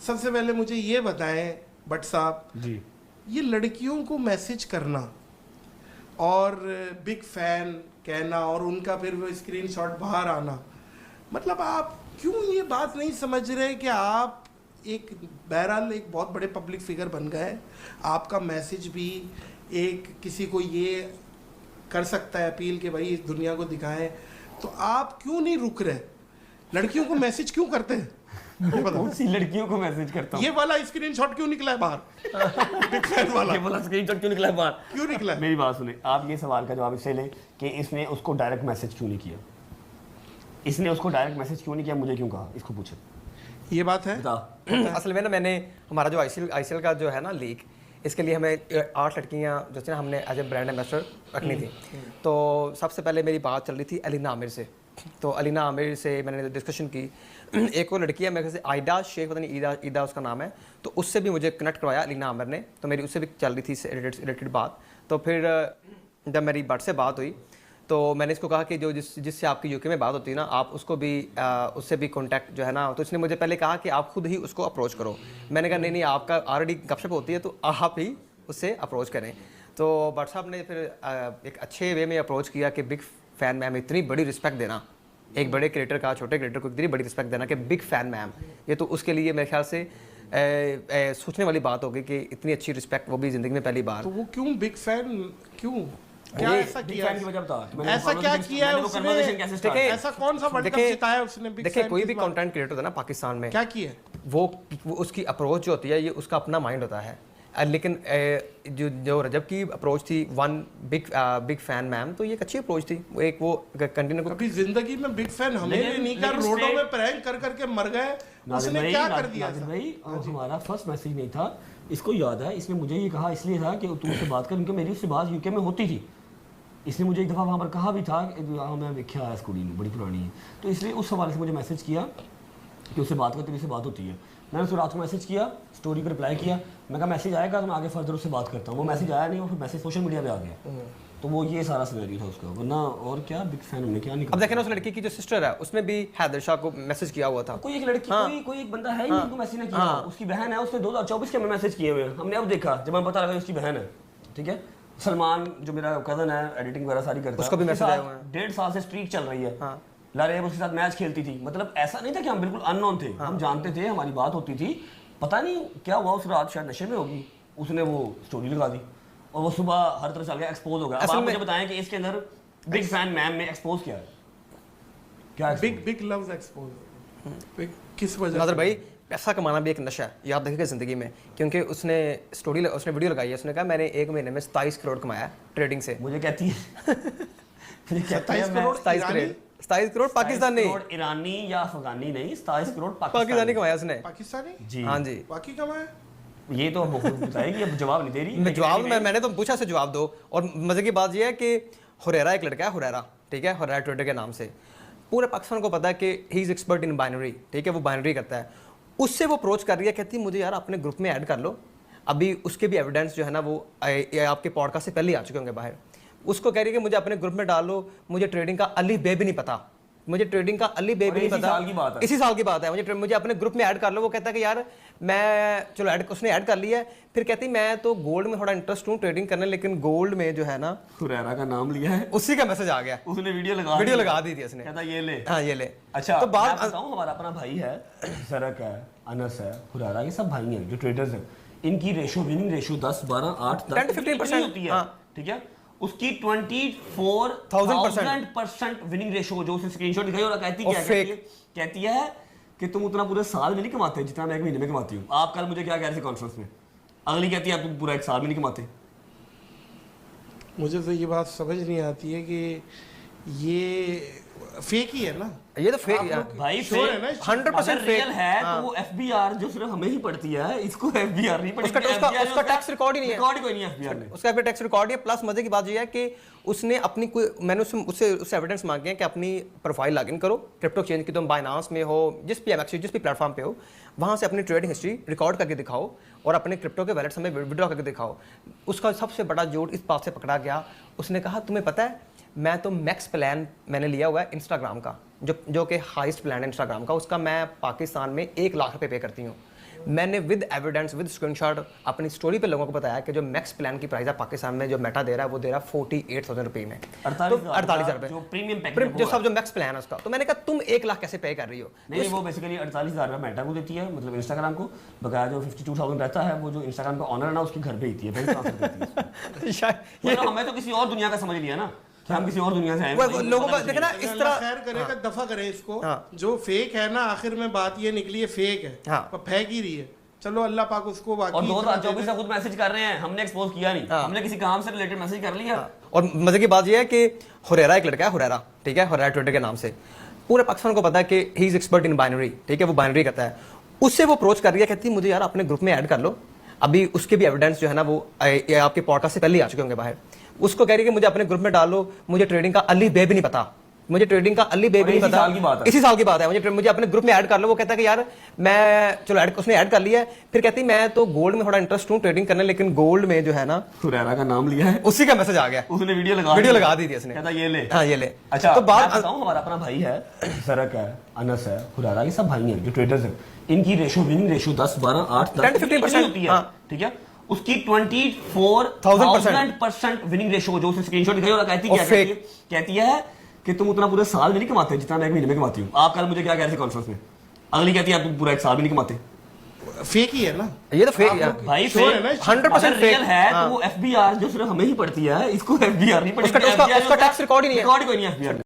सबसे पहले मुझे ये बताएं भट्ट साहब जी, ये लड़कियों को मैसेज करना और बिग फैन कहना और उनका फिर वो स्क्रीनशॉट बाहर आना, मतलब आप क्यों ये बात नहीं समझ रहे कि आप एक बहरहाल एक बहुत बड़े पब्लिक फिगर बन गए, आपका मैसेज भी एक किसी को ये कर सकता है अपील कि भाई इस दुनिया को दिखाएं, तो आप क्यों नहीं रुक रहे? लड़कियों को मैसेज क्यों करते हैं? ये बताओ। कौन सी लड़कियों को मैसेज करता हूँ? ये वाला स्क्रीनशॉट क्यों निकला है बाहर? बिग फैन वाला ये वाला स्क्रीनशॉट क्यों निकला है बाहर? क्यों निकला है? मेरी बात सुने, आप ये सवाल का जवाब इससे लें कि इसने उसको डायरेक्ट मैसेज क्यों नहीं किया, इसने उसको डायरेक्ट मैसेज क्यों नहीं किया, मुझे क्यों कहा, इसको पूछे। ये बात है। असल में ना मैंने हमारा जो आईसीएल का जो है ना लीग, इसके लिए हमें 8 लड़कियां जो थी ना हमने एज ए ब्रांड एम्बेसडर रखनी थी। तो सबसे पहले मेरी बात चल रही थी अलीना आमिर से, तो अलीना आमिर से मैंने डिस्कशन की। एक और लड़की है मेरे से आयदा शेख, पता नहीं ईदा उसका नाम है, तो उससे भी मुझे कनेक्ट करवाया अलीना आमिर ने, तो मेरी उससे भी चल रही थी रिलेटेड बात। तो फिर जब मेरी भट्ट से बात हुई तो मैंने इसको कहा कि जो जिससे आपकी यूके में बात होती है ना, आप उसको भी उससे भी कांटेक्ट जो है ना, तो इसने मुझे पहले कहा कि आप खुद ही उसको अप्रोच करो। मैंने कहा नहीं आपका ऑलरेडी गपशप होती है तो आप ही उससे अप्रोच करें। तो भट्ट साहब ने फिर एक अच्छे वे में अप्रोच किया कि बिग फ़ैन मैम, इतनी बड़ी रिस्पेक्ट देना एक बड़े क्रिएटर का छोटे क्रिएटर को, इतनी बड़ी रिस्पेक्ट देना कि बिग फ़ैन मैम, ये तो उसके लिए मेरे ख्याल से सोचने वाली बात होगी कि इतनी अच्छी रिस्पेक्ट, वो भी ज़िंदगी में पहली बार। तो वो क्यों बिग फैन, क्यों, क्या ऐसा किया? ऐसा क्या किया है उसने? ऐसा कौन सा वर्ल्ड कप जिताया उसने? देखिए कोई भी कंटेंट क्रिएटर होता है ना पाकिस्तान में, क्या किया वो उसकी अप्रोच जो होती है ये उसका अपना माइंड होता है। लेकिन जो रजब की अप्रोच थी वन बिग फैन मैम, तो ये एक अच्छी अप्रोच थी। वो एक वो कंटिन्यू कभी जिंदगी में बिग फैन हमें भी नहीं कर, रोडों में प्रैंक कर करके मर गए, उसने क्या कर दिया भाई? हमारा फर्स्ट मैसेज नहीं था, इसको याद है, इसने मुझे ये कहा इसलिए था कि तुम उससे बात कर, क्योंकि मेरी उससे बात यूके में होती थी। इसने मुझे एक दफ़ा वहाँ पर कहा भी था हाँ मैं देखा है इस कुड़ी में, बड़ी पुरानी है, तो इसलिए उस हवाले से मुझे मैसेज किया कि उससे बात कर, तेरी से बात होती है। मैंने उसको रात को मैसेज किया, स्टोरी पर रिप्लाई किया, मैं कहा मैसेज आएगा तो मैं आगे फर्दर उससे बात करता हूँ। वो मैसेज आया नहीं और फिर मैसेज सोशल मीडिया पे आ गया। तो वो ये सारा सिनेरियो था उसका, वरना और क्या बिग फैन हमने क्या नहीं। अब देखें ना उस लड़की की जो सिस्टर है उसने भी हैदर शाह को मैसेज किया हुआ था। कोई एक लड़की कोई एक बंदा है ही नहीं, मैसेज नहीं किया। उसकी बहन है, उसने 2024 के में मैसेज किए हुए, हमने अब देखा जब हमें पता लगा उसकी बहन है। ठीक है, सलमान जो मेरा कजन है, एडिटिंग वगैरह सारी करता है, उसको भी मैसेज आया हुआ है। 1.5 साल से स्ट्रीक चल रही है। लारेब उसके साथ मैच खेलती थी, मतलब ऐसा नहीं था कि हम बिल्कुल अननोन थे, हम जानते थे, हमारी बात होती थी। पता नहीं क्या हुआ उस रात, शायद नशे में होगी, उसने वो स्टोरी लगा दी और वो सुबह हर तरह से आ गया, एक्सपोज हो गया। अब आप मुझे बताएं कि इसके अंदर बिग फैन मैम में एक्सपोज क्या है? क्या बिग लव्स एक्सपोज किस वजह? नादर भाई पैसा कमाना भी एक नशा है, ये आप देखिएगा ज़िंदगी में, क्योंकि उसने वीडियो लगाई है, उसने कहा मैंने 1 महीने में 27 करोड़ कमाया ट्रेडिंग से। मुझे कहती है 27 करोड़ पाकिस्तानी, ईरानी या अफगानी नहीं, 27 करोड़ पाकिस्तानी कमाया उसने। पाकिस्तानी जी हाँ जी, बाकी कमाया ये तो बताएगी, अब जवाब नहीं दे रही। मैंने तो पूछा से जवाब दो। और मजे की बात यह है कि हुरैरा एक लड़का है, हुरैरा, ठीक है, हुरैरा ट्विटर के नाम से पूरे पाकिस्तान को पता है कि he is expert in binary, ठीक है, वो बाइनरी करता है। उससे वो अप्रोच कर रही है, कहती है मुझे यार अपने ग्रुप में ऐड कर लो। अभी उसके भी एविडेंस जो है ना वो आपके पॉडकास्ट से पहले ही आ चुके होंगे बाहर। उसको कह रही है कि मुझे अपने ग्रुप में डाल लो, मुझे ट्रेडिंग का अली बे भी नहीं पता, मुझे ट्रेडिंग का अली बे भी नहीं पता। इसी साल की बात है, मुझे अपने ग्रुप में ऐड कर लो। वो कहता है कि यार मैं चलो उसने ऐड कर लिया है। फिर कहती मैं तो गोल्ड में थोड़ा इंटरेस्ट हूँ ट्रेडिंग करने, लेकिन गोल्ड में जो है ना हुरैरा का नाम लिया है, उसी का मैसेज आ गया, उसने वीडियो लगा दी थी उसने, कहता ये ले, हाँ ये ले। अच्छा तो बात बताऊँ, हमारा अपना भाई है, सरक है, अनस है, हुरैरा, ये सब भाई हैं जो ट्रेडर्स हैं। इनकी रेशो, विनिंग रेशो 10, 12, 8, 10 से 15% होती है। ठीक है, उसकी 24,000% विनिंग रेशो जो उसने स्क्रीनशॉट दिखाई और कहती है कि तुम उतना पूरे साल में नहीं कमाते जितना मैं 1 महीने में कमाती हूँ। आप कल मुझे क्या कह रहे थे कॉन्फ्रेंस में, अगली कहती है तुम पूरा 1 साल में नहीं कमाते। मुझे तो ये बात समझ नहीं आती है कि ये फेक ही है ना, ये तो फेक है भाई, श्योर है ना, 100% रियल है। तो वो एफबीआर जो सिर्फ हमें ही पड़ती है, इसको एफबीआर नहीं पड़ती, उसका टैक्स रिकॉर्ड ही नहीं है, रिकॉर्ड कोई नहीं है एफबीआर में, उसका टैक्स रिकॉर्ड है। प्लस मजे की बात ये है कि उसने अपनी मैंने उससे एविडेंस मांगे हैं कि अपनी प्रोफाइल लॉगिन करो क्रिप्टो एक्सचेंज की, तुम बाइनांस में हो, जिस भी एमएक्स जिस भी प्लेटफॉर्म पे हो, वहां से अपनी ट्रेडिंग हिस्ट्री रिकॉर्ड करके दिखाओ और अपने क्रिप्टो के वैलेट में विड्रॉ करके दिखाओ। उसका सबसे बड़ा जोड़ इस बात से पकड़ा गया, उसने कहा तुम्हें पता है मैं तो मैक्स प्लान मैंने लिया हुआ है इंस्टाग्राम का, जो कि हाईएस्ट प्लान है इंस्टाग्राम का, उसका मैं पाकिस्तान में 1 लाख रुपए पे करती हूँ। मैंने विद एविडेंस विद स्क्रीनशॉट अपनी स्टोरी पे लोगों को बताया कि जो मैक्स प्लान की प्राइस है पाकिस्तान में जो मेटा दे रहा है वो दे रहा है 48,000 रुपये में, 48,000 रुपये जो प्रीमियम पैकेज जो सब जो मैक्स प्लान है उसका। तो मैंने कहा तुम 1 लाख कैसे पे कर रही हो? नहीं, वो बेसिकली 48,000 रुपये मेटा को देती है, मतलब इंस्टाग्राम को, बकाया जो 52,000 रहता है वो जो इंस्टाग्राम का ऑनर है ना उसके घर भेजती है, बैंक ट्रांसफर करती है। शायद मतलब हमें तो किसी और दुनिया का समझ लिया ना कि हम किसी और दुनिया से आए हैं। वो लोगों का देखना इस अल्लाह तरह। खैर करेगा, दफा करे इसको। हाँ। जो फेक है ना, आखिर में बात ये निकली है फेक है, हाँ। पर फेंक ही रही है। चलो अल्लाह पाक उसको और बाकी 2024 से खुद मैसेज कर रहे हैं, हमने एक्सपोज किया नहीं, हमने किसी काम से रिलेटेड मैसेज कर लिया। और मजे की बात यह है कि हुरैरा एक लड़का है, हुरैरा, ठीक है, हुरैरा ट्विटर के नाम से पूरे पाकिस्तान को पता है कि he is expert in binary, ठीक है, वो बाइनरी करता है। उससे वो अप्रोच कर रही है, कहती है मुझे यार अपने ग्रुप में ऐड कर लो। अभी उसके भी एविडेंस जो है ना वो आपके पॉडकास्ट से पहले ही आ चुके होंगे बाहर। उसको कह रही है कि मुझे अपने ग्रुप में डालो, मुझे ट्रेडिंग का अली बे भी नहीं पता, मुझे ट्रेडिंग का अली बे भी नहीं पता। इसी साल की बात है, मुझे अपने ग्रुप में ऐड कर लो। वो कहता है कि यार मैं चलो उसने ऐड कर लिया है। फिर कहती मैं तो गोल्ड में थोड़ा इंटरेस्ट हूँ ट्रेडिंग करने, लेकिन गोल्ड में जो है ना हुरैरा का नाम लिया है, उसी का मैसेज आ गया, उसने वीडियो लगा दी थी उसने, कहता ये ले। हाँ ये ले। अच्छा तो बात बताऊं, हमारा अपना भाई है, सरक है, अनस है, हुरैरा, ये सब भाई हैं जो ट्रेडर्स हैं। इनकी रेशो, विनिंग रेशो 10, 12, 8, 10 15% होती है, ठीक है। उसकी 24,000% विनिंग रेशो जो उसने स्क्रीनशॉट दिखाई और कहती है कि तुम उतना पूरे साल में नहीं कमाते जितना मैं एक महीने में कमाती हूँ। आप कल मुझे क्या कह रहे थे कॉन्फ्रेंस में, अगली कहती है आप पूरा एक साल भी नहीं कमाते। फेक ही है ना ये तो फेक है भाई, sure है ना, 100% रियल है। तो वो एफबीआर जो सिर्फ हमें ही पड़ती है, इसको एफबीआर नहीं पड़ती, उसका टैक्स रिकॉर्ड ही नहीं है, रिकॉर्ड कोई नहीं एफबीआर।